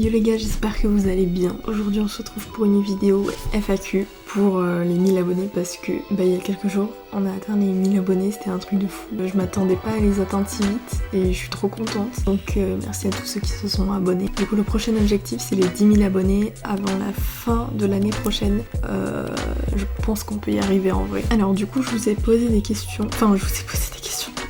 Yo les gars, j'espère que vous allez bien. Aujourd'hui on se retrouve pour une vidéo FAQ pour les 1000 abonnés parce que il y a quelques jours on a atteint les 1000 abonnés, c'était un truc de fou. Je m'attendais pas à les atteindre si vite et je suis trop contente. Donc merci à tous ceux qui se sont abonnés. Du coup le prochain objectif c'est les 10 000 abonnés avant la fin de l'année prochaine. Je pense qu'on peut y arriver en vrai. Alors du coup je vous ai posé des questions.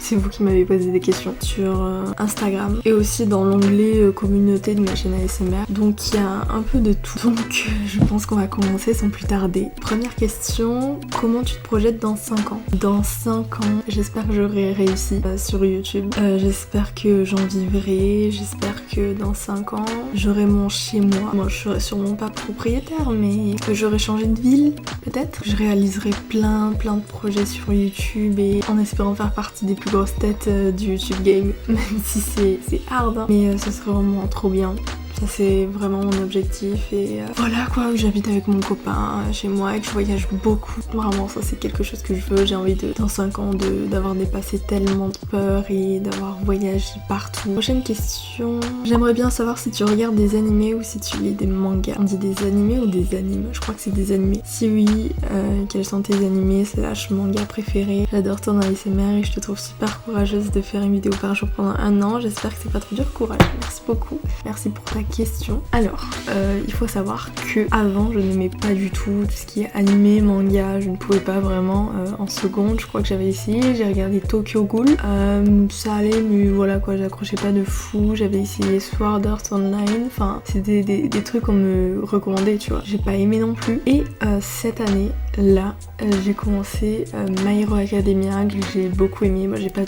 C'est vous qui m'avez posé des questions sur Instagram et aussi dans l'onglet communauté de ma chaîne ASMR. Donc il y a un peu de tout. Donc je pense qu'on va commencer sans plus tarder. Première question, comment tu te projettes dans 5 ans? Dans 5 ans, j'espère que j'aurai réussi sur YouTube. J'espère que j'en vivrai. J'espère que dans 5 ans, j'aurai mon chez moi. Moi je serai sûrement pas propriétaire, mais que j'aurai changé de ville peut-être. Je réaliserai plein de projets sur YouTube et en espérant faire partie des plus grosses tête du YouTube game, même si c'est hard, hein. Mais ce serait vraiment trop bien. Ça c'est vraiment mon objectif et voilà quoi, j'habite avec mon copain chez moi et que je voyage beaucoup. Vraiment ça c'est quelque chose que je veux, j'ai envie dans 5 ans d'avoir dépassé tellement de peur et d'avoir voyagé partout. Prochaine question, j'aimerais bien savoir si tu regardes des animés ou si tu lis des mangas. On dit des animés ou des animes? Je crois que c'est des animés. Si oui, quels sont tes animés / mangas préférés? J'adore ton ASMR et je te trouve super courageuse de faire une vidéo par jour pendant 1 an. J'espère que c'est pas trop dur, courage. Merci beaucoup. Merci pour ta question. Alors, il faut savoir que avant je n'aimais pas du tout ce qui est animé, manga, je ne pouvais pas vraiment. En seconde, je crois que j'avais essayé, j'ai regardé Tokyo Ghoul, ça allait, mais voilà quoi, j'accrochais pas de fou. J'avais essayé Sword Art Online, enfin c'était des trucs qu'on me recommandait, tu vois. J'ai pas aimé non plus. Et cette année là, j'ai commencé My Hero Academia que j'ai beaucoup aimé. Moi j'ai pas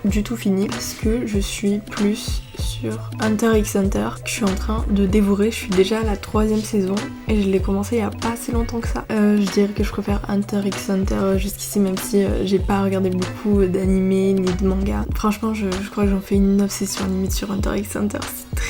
du tout fini parce que je suis plus sur Hunter x Hunter que je suis en train de dévorer. Je suis déjà à la 3e saison et je l'ai commencé il y a pas si longtemps que ça. Je dirais que je préfère Hunter x Hunter jusqu'ici, même si j'ai pas regardé beaucoup d'animés ni de mangas. Franchement je crois que j'en fais une obsession limite sur Hunter x Hunter,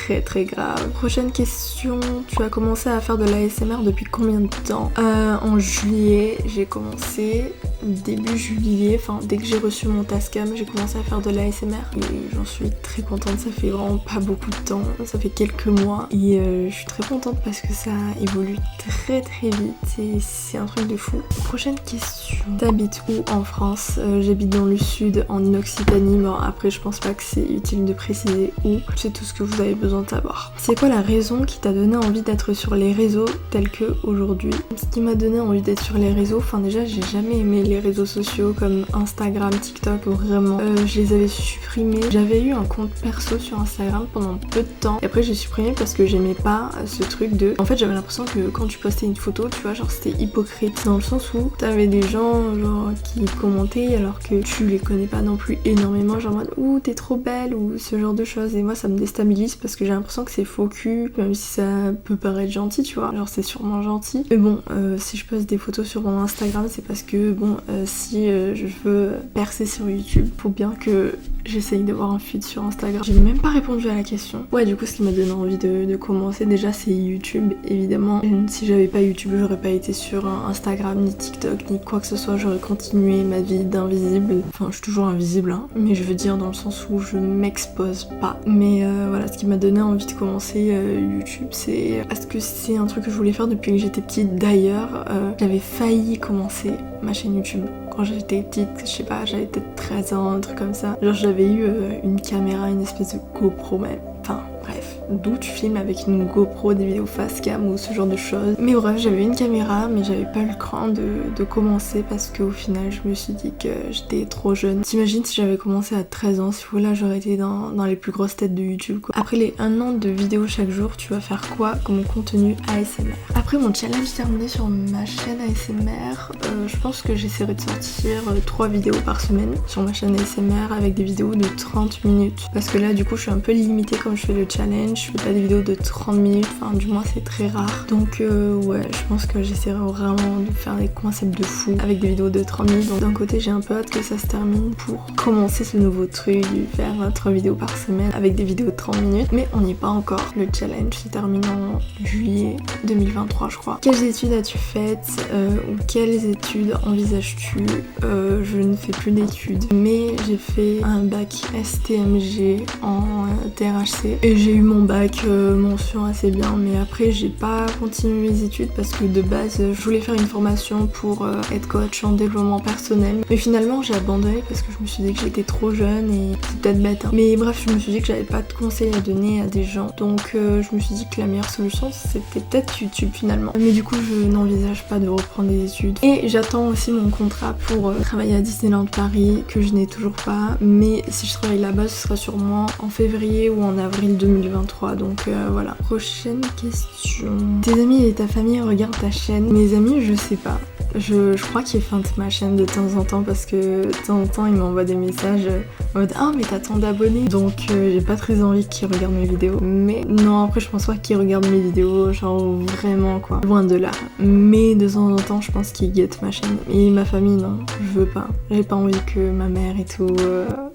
c'est très grave. Prochaine question, tu as commencé à faire de l'ASMR depuis combien de temps? En juillet, j'ai commencé début juillet, enfin dès que j'ai reçu mon Tascam, j'ai commencé à faire de l'ASMR et j'en suis très contente. Ça fait vraiment pas beaucoup de temps, ça fait quelques mois et je suis très contente parce que ça évolue très vite et c'est un truc de fou. Prochaine question, t'habites où en France? J'habite dans le sud, en Occitanie. Bon après je pense pas que c'est utile de préciser où, c'est tout ce que vous avez besoin de savoir. C'est quoi la raison qui t'a donné envie d'être sur les réseaux tels que aujourd'hui? Ce qui m'a donné envie d'être sur les réseaux, enfin déjà j'ai jamais aimé les réseaux sociaux comme Instagram, TikTok, vraiment je les avais supprimés. J'avais eu un compte perso sur Instagram pendant peu de temps et après j'ai supprimé parce que j'aimais pas ce truc de... En fait j'avais l'impression que quand tu postais une photo, tu vois, genre c'était hypocrite dans le sens où t'avais des gens genre qui commentaient alors que tu les connais pas non plus énormément, genre en mode ouh t'es trop belle ou ce genre de choses, et moi ça me déstabilise parce que j'ai l'impression que c'est faux cul, même si ça peut paraître gentil, tu vois, genre c'est sûrement gentil, mais bon si je poste des photos sur mon Instagram c'est parce que bon si je veux percer sur YouTube, faut bien que j'essaye d'avoir un feed sur Instagram. J'ai même pas répondu à la question. Ouais, du coup ce qui m'a donné envie de commencer déjà c'est YouTube, évidemment. Si j'avais pas YouTube j'aurais pas été sur Instagram ni TikTok ni quoi que ce soit, j'aurais continué ma vie d'invisible. Enfin je suis toujours invisible hein, mais je veux dire dans le sens où je m'expose pas. Mais voilà, ce qui m'a donné envie de commencer YouTube, c'est parce que c'est un truc que je voulais faire depuis que j'étais petite. D'ailleurs j'avais failli commencer ma chaîne YouTube quand j'étais petite, je sais pas, j'avais peut-être 13 ans, un truc comme ça. Genre j'avais eu une caméra, une espèce de GoPro même. Enfin bref, d'où tu filmes avec une GoPro des vidéos face cam ou ce genre de choses. Mais bref, j'avais une caméra mais j'avais pas eu le cran de commencer parce qu'au final je me suis dit que j'étais trop jeune. T'imagines si j'avais commencé à 13 ans, si là j'aurais été dans les plus grosses têtes de YouTube quoi. Après les 1 an de vidéos chaque jour, tu vas faire quoi comme contenu ASMR? Après mon challenge terminé sur ma chaîne ASMR, je pense que j'essaierai de sortir 3 vidéos par semaine sur ma chaîne ASMR avec des vidéos de 30 minutes. Parce que là du coup je suis un peu limitée comme je fais le challenge, je fais pas des vidéos de 30 minutes, enfin du moins c'est très rare. Donc ouais, je pense que j'essaierai vraiment de faire des concepts de fou avec des vidéos de 30 minutes. Donc d'un côté j'ai un peu hâte que ça se termine pour commencer ce nouveau truc, faire 3 vidéos par semaine avec des vidéos de 30 minutes. Mais on n'y est pas encore, le challenge se termine en juillet 2023. 3 je crois. Quelles études as-tu faites ou quelles études envisages-tu? Je ne fais plus d'études, mais j'ai fait un bac STMG en TRHC et j'ai eu mon bac mention assez bien, mais après j'ai pas continué mes études parce que de base je voulais faire une formation pour être coach en développement personnel, mais finalement j'ai abandonné parce que je me suis dit que j'étais trop jeune et c'est peut-être bête hein. Mais bref, je me suis dit que j'avais pas de conseils à donner à des gens, donc je me suis dit que la meilleure solution c'était peut-être YouTube finalement, mais du coup je n'envisage pas de reprendre des études et j'attends aussi mon contrat pour travailler à Disneyland Paris que je n'ai toujours pas, mais si je travaille là-bas ce sera sûrement en février ou en avril 2023, donc voilà. Prochaine question. Tes amis et ta famille regardent ta chaîne? Mes amis, je sais pas. Je crois qu'ils feintent ma chaîne de temps en temps parce que de temps en temps ils m'envoient des messages en mode ah mais t'as tant d'abonnés, donc j'ai pas très envie qu'ils regardent mes vidéos. Mais non, après je pense pas qu'ils regardent mes vidéos genre vraiment quoi, loin de là. Mais de temps en temps je pense qu'ils guettent ma chaîne. Et ma famille non, je veux pas. J'ai pas envie que ma mère et tout,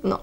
non.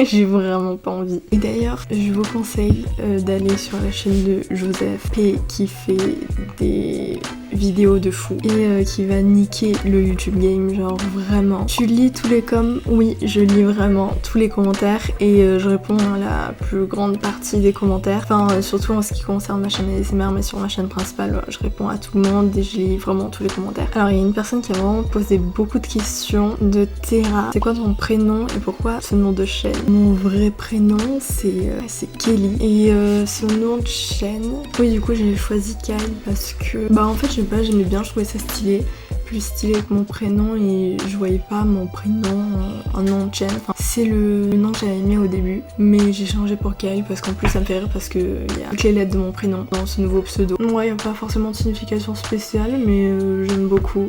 J'ai vraiment pas envie. Et d'ailleurs, je vous conseille d'aller sur la chaîne de Joseph P qui fait des vidéos de fou et qui va niquer le YouTube game, genre vraiment. Tu lis tous les coms? Oui, je lis vraiment tous les commentaires et je réponds à la plus grande partie des commentaires. Enfin, surtout en ce qui concerne ma chaîne ASMR, mais sur ma chaîne principale, je réponds à tout le monde et je lis vraiment tous les commentaires. Alors, il y a une personne qui a vraiment posé beaucoup de questions de Terra. C'est quoi ton prénom et pourquoi ce nom de chaîne? Mon vrai prénom c'est Kelly et ce nom de chaîne, oui du coup j'ai choisi Kyle parce que bah en fait je sais pas, j'aimais bien, je trouvais ça stylé, plus stylé que mon prénom et je voyais pas mon prénom en nom de chaîne. Enfin, c'est le nom que j'avais aimé au début, mais j'ai changé pour Kyle parce qu'en plus ça me fait rire parce que il y a toutes les lettres de mon prénom dans ce nouveau pseudo. Ouais, y a pas forcément de signification spéciale, mais j'aime beaucoup.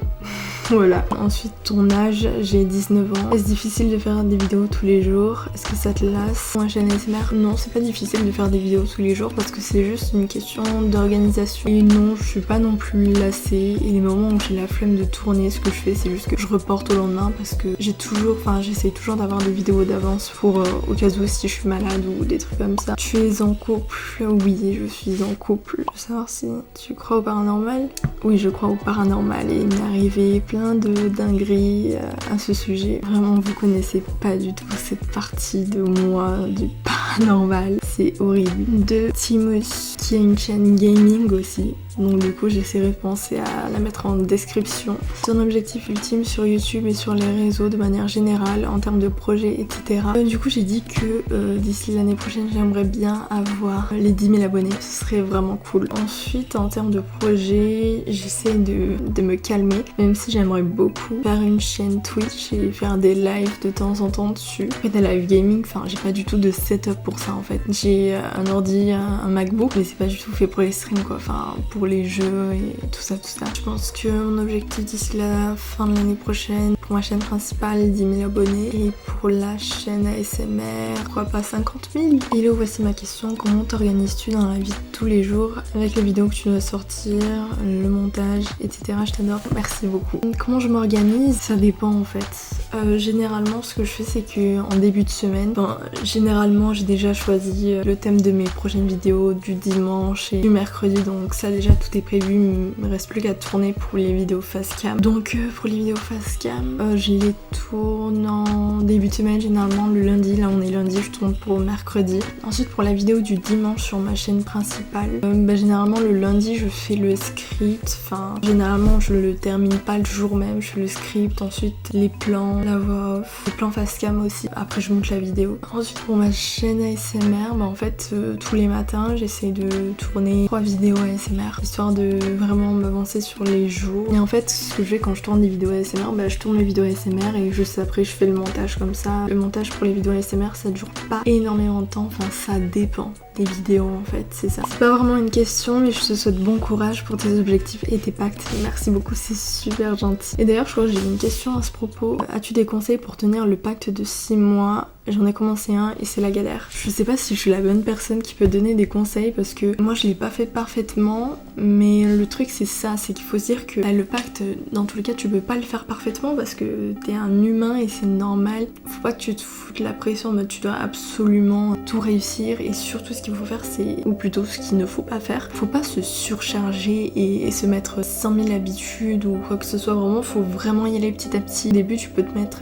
Voilà. Ensuite, ton âge, j'ai 19 ans. Est-ce difficile de faire des vidéos tous les jours? Est-ce que ça te lasse? Moi, chaîne ASMR, non, c'est pas difficile de faire des vidéos tous les jours parce que c'est juste une question d'organisation. Et non, je suis pas non plus lassée. Et les moments où j'ai la flemme de tourner, ce que je fais, c'est juste que je reporte au lendemain parce que j'essaye toujours d'avoir des vidéos d'avance pour au cas où si je suis malade ou des trucs comme ça. Tu es en couple? Oui, je suis en couple. Je veux savoir si tu crois au paranormal? Oui, je crois au paranormal et il m'est arrivé plein de dingueries à ce sujet. Vraiment, vous connaissez pas du tout cette partie de moi, du paranormal. C'est horrible. De Timothy, qui a une chaîne gaming aussi. Donc du coup j'essaierai de penser à la mettre en description. Ton objectif ultime sur YouTube et sur les réseaux de manière générale en termes de projets, etc. Du coup j'ai dit que d'ici l'année prochaine j'aimerais bien avoir les 10 000 abonnés, ce serait vraiment cool. Ensuite en termes de projets, j'essaie de me calmer, même si j'aimerais beaucoup faire une chaîne Twitch et faire des lives de temps en temps dessus. Après des live gaming, enfin j'ai pas du tout de setup pour ça en fait. J'ai un ordi, un MacBook, mais c'est pas du tout fait pour les streams quoi, enfin pour les jeux et tout ça. Je pense que mon objectif d'ici la fin de l'année prochaine, pour ma chaîne principale, 10 000 abonnés et pour la chaîne ASMR, pourquoi pas 50 000. Hello, voici ma question. Comment t'organises-tu dans la vie de tous les jours avec les vidéos que tu dois sortir, le montage, etc. Je t'adore, merci beaucoup. Comment je m'organise? Ça dépend en fait. Généralement ce que je fais c'est que en début de semaine, généralement j'ai déjà choisi le thème de mes prochaines vidéos du dimanche et du mercredi, donc ça déjà tout est prévu, il me reste plus qu'à tourner pour les vidéos face cam. Donc pour les vidéos face cam, je les tourne en début de semaine, généralement le lundi, là on est lundi, je tourne pour mercredi. Ensuite pour la vidéo du dimanche sur ma chaîne principale, généralement le lundi je fais le script, généralement je le termine pas le jour même, je fais le script, ensuite les plans, la voix off, les plans face cam aussi, après je monte la vidéo. Ensuite pour ma chaîne ASMR, en fait tous les matins j'essaie de tourner 3 vidéos ASMR, histoire de vraiment m'avancer sur les jours. Et en fait ce que je fais quand je tourne des vidéos ASMR, je tourne les vidéos ASMR et juste après je fais le montage comme ça. Le montage pour les vidéos ASMR ça dure pas énormément de temps, ça dépend des vidéos en fait, c'est ça. C'est pas vraiment une question mais je te souhaite bon courage pour tes objectifs et tes pactes. Merci beaucoup, c'est super gentil. Et d'ailleurs je crois que j'ai une question à ce propos. As-tu des conseils pour tenir le pacte de 6 mois? J'en ai commencé un et c'est la galère. Je sais pas si je suis la bonne personne qui peut donner des conseils parce que moi je l'ai pas fait parfaitement, mais le truc c'est ça, c'est qu'il faut se dire que le pacte, dans tous les cas tu peux pas le faire parfaitement parce que t'es un humain et c'est normal. Faut pas que tu te foutes la pression, mais tu dois absolument tout réussir et surtout ce qu'il faut faire c'est, ou plutôt ce qu'il ne faut pas faire, faut pas se surcharger et se mettre 100 000 habitudes ou quoi que ce soit. Vraiment faut vraiment y aller petit à petit. Au début tu peux te mettre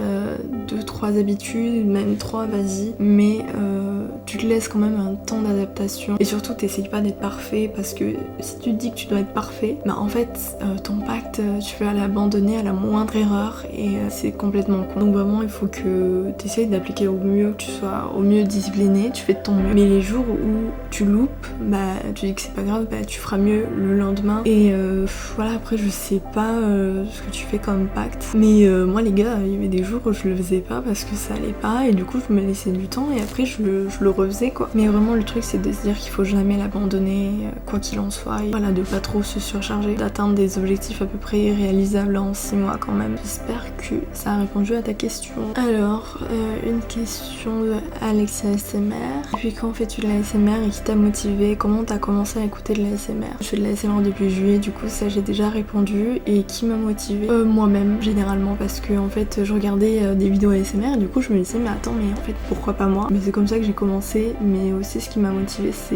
2-3 habitudes, même 3, vas-y, mais tu te laisses quand même un temps d'adaptation et surtout t'essayes pas d'être parfait, parce que si tu te dis que tu dois être parfait, bah en fait ton pacte tu vas l'abandonner à la moindre erreur et c'est complètement con. Donc vraiment il faut que tu essayes d'appliquer au mieux, que tu sois au mieux discipliné, tu fais de ton mieux, mais les jours où tu loupes, bah tu dis que c'est pas grave, bah tu feras mieux le lendemain. Et voilà, après je sais pas ce que tu fais comme pacte, mais moi les gars, il y avait des jours où je le faisais pas parce que ça allait pas et du coup je me laissais du temps et après je le refaisais quoi. Mais vraiment le truc c'est de se dire qu'il faut jamais l'abandonner quoi qu'il en soit, et voilà, de pas trop se surcharger, d'atteindre des objectifs à peu près réalisables en 6 mois quand même. J'espère que ça a répondu à ta question. Alors une question de Alexia ASMR. Depuis quand fais-tu de l'ASMR et qui t'a motivé? Comment t'as commencé à écouter de l'ASMR? Je fais de l'ASMR depuis juillet, du coup ça j'ai déjà répondu. Et qui m'a motivé? Moi-même généralement, parce que en fait je regardais des vidéos ASMR et du coup je me disais mais attends, mais en fait pourquoi pas moi? Mais c'est comme ça que j'ai commencé. Mais aussi ce qui m'a motivé c'est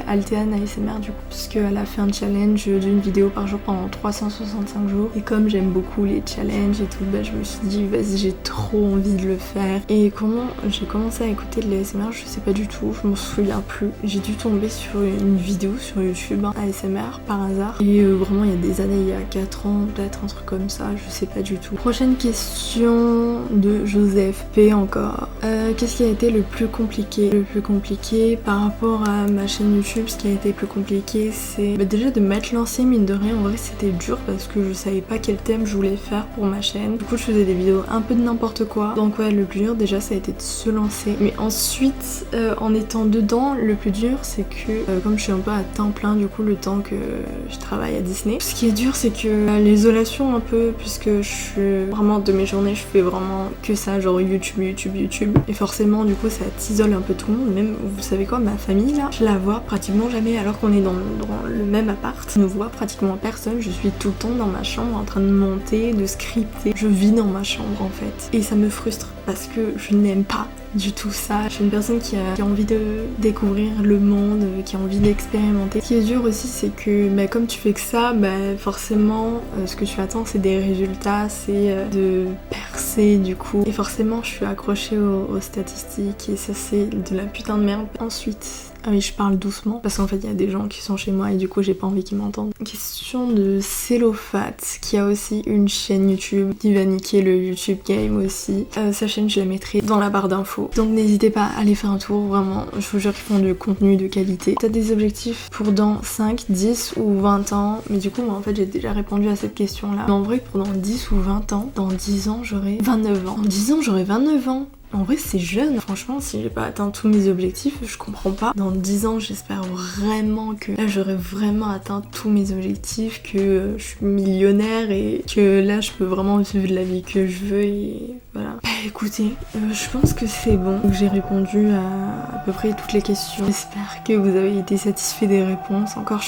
Alteane ASMR du coup, parce qu'elle a fait un challenge d'une vidéo par jour pendant 365 jours et comme j'aime beaucoup les challenges et tout, je me suis dit vas-y, j'ai trop envie de le faire. Et comment j'ai commencé à écouter de l'ASMR, je sais pas du tout, je m'en souviens plus. J'ai dû tomber sur une vidéo sur YouTube ASMR par hasard et vraiment il y a des années, il y a 4 ans peut-être, un truc comme ça, je sais pas du tout. Prochaine question de Joseph P encore. Qu'est-ce qui a été le plus compliqué? Le plus compliqué par rapport à ma chaîne YouTube, ce qui a été plus compliqué c'est déjà de m'être lancée, mine de rien. En vrai c'était dur parce que je savais pas quel thème je voulais faire pour ma chaîne. Du coup je faisais des vidéos un peu de n'importe quoi. Donc ouais, le plus dur déjà ça a été de se lancer. Mais ensuite en étant dedans, le plus dur c'est que comme je suis un peu à temps plein du coup le temps que je travaille à Disney, ce qui est dur c'est que l'isolation un peu, puisque je suis vraiment de mes journées je fais vraiment que ça, genre YouTube et forcément du coup ça t'isole un peu tout le monde. Même vous savez quoi, ma famille là je la vois pratiquement jamais alors qu'on est dans le même appart. Je ne vois pratiquement personne, je suis tout le temps dans ma chambre en train de monter, de scripter. Je vis dans ma chambre en fait et ça me frustre parce que je n'aime pas du tout ça. Je suis une personne qui a envie de découvrir le monde, qui a envie d'expérimenter. Ce qui est dur aussi c'est que comme tu fais que ça, forcément ce que tu attends c'est des résultats, c'est de percer du coup. Et forcément je suis accrochée aux statistiques et ça c'est de la putain de merde. Ensuite, ah oui, je parle doucement parce qu'en fait il y a des gens qui sont chez moi et du coup j'ai pas envie qu'ils m'entendent. Question de Cellophat qui a aussi une chaîne YouTube qui va niquer le YouTube Game aussi. Sa chaîne je la mettrai dans la barre d'infos. Donc n'hésitez pas à aller faire un tour, vraiment je vous jure qu'ils font du contenu de qualité. T'as des objectifs pour dans 5, 10 ou 20 ans? Mais du coup moi en fait j'ai déjà répondu à cette question là. Mais en vrai pour dans 10 ou 20 ans, dans 10 ans j'aurai 29 ans. En 10 ans j'aurai 29 ans. En vrai c'est jeune, franchement si j'ai pas atteint tous mes objectifs, je comprends pas. Dans 10 ans j'espère vraiment que là j'aurai vraiment atteint tous mes objectifs, que je suis millionnaire et que là je peux vraiment vivre la vie que je veux et voilà. Écoutez, je pense que c'est bon. Donc j'ai répondu à peu près toutes les questions. J'espère que vous avez été satisfait des réponses. Encore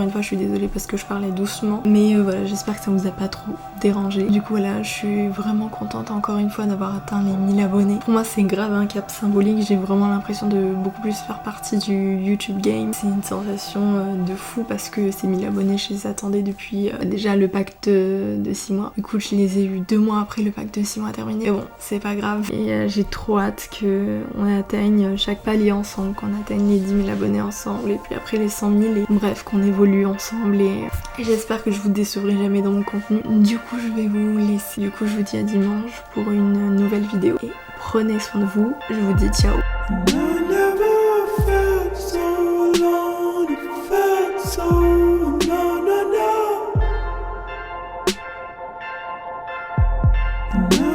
une fois je suis désolée parce que je parlais doucement. Mais voilà, j'espère que ça vous a pas trop dérangé. Du coup voilà, je suis vraiment contente encore une fois d'avoir atteint les 1000 abonnés. Pour moi c'est grave un cap symbolique, j'ai vraiment l'impression de beaucoup plus faire partie du YouTube Game. C'est une sensation de fou parce que ces 1000 abonnés je les attendais depuis déjà le pacte de 6 mois. Du coup je les ai eu 2 mois après le pacte de 6 mois terminé. Mais bon, c'est pas grave. Et j'ai trop hâte qu'on atteigne chaque palier ensemble, qu'on atteigne les 10 000 abonnés ensemble et puis après les 100 000 et bref qu'on évolue ensemble et j'espère que je vous décevrai jamais dans mon contenu. Du coup je vais vous laisser. Du coup je vous dis à dimanche pour une nouvelle vidéo. Et prenez soin de vous, je vous dis ciao. No.